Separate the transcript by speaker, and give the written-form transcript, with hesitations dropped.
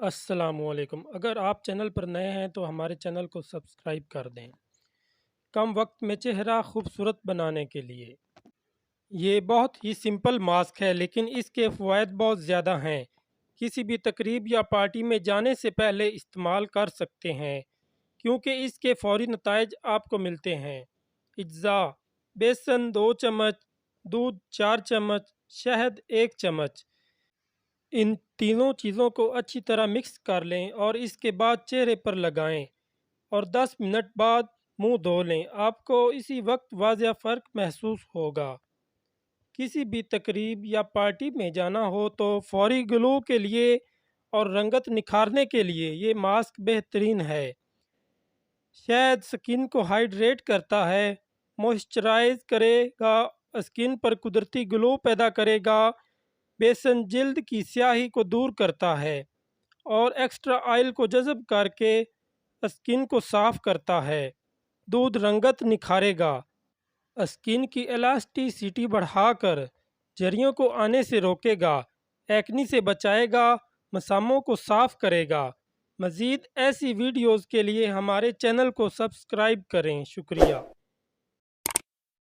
Speaker 1: السلام علیکم۔ اگر آپ چینل پر نئے ہیں تو ہمارے چینل کو سبسکرائب کر دیں۔ کم وقت میں چہرہ خوبصورت بنانے کے لیے یہ بہت ہی سمپل ماسک ہے، لیکن اس کے فوائد بہت زیادہ ہیں۔ کسی بھی تقریب یا پارٹی میں جانے سے پہلے استعمال کر سکتے ہیں، کیونکہ اس کے فوری نتائج آپ کو ملتے ہیں۔ اجزاء: بیسن 2 چمچ، دودھ 4 چمچ، شہد 1 چمچ۔ ان تینوں چیزوں کو اچھی طرح مکس کر لیں اور اس کے بعد چہرے پر لگائیں اور 10 منٹ بعد منہ دھو لیں۔ آپ کو اسی وقت واضح فرق محسوس ہوگا۔ کسی بھی تقریب یا پارٹی میں جانا ہو تو فوری گلو کے لیے اور رنگت نکھارنے کے لیے یہ ماسک بہترین ہے۔ شہد سکن کو ہائیڈریٹ کرتا ہے، موئسچرائز کرے گا، سکن پر قدرتی گلو پیدا کرے گا۔ بیسن جلد کی سیاہی کو دور کرتا ہے اور ایکسٹرا آئل کو جذب کر کے سکن کو صاف کرتا ہے۔ دودھ رنگت نکھارے گا، سکن کی الاسٹیسٹی بڑھا کر جریوں کو آنے سے روکے گا، ایکنی سے بچائے گا، مساموں کو صاف کرے گا۔ مزید ایسی ویڈیوز کے لیے ہمارے چینل کو سبسکرائب کریں۔ شکریہ۔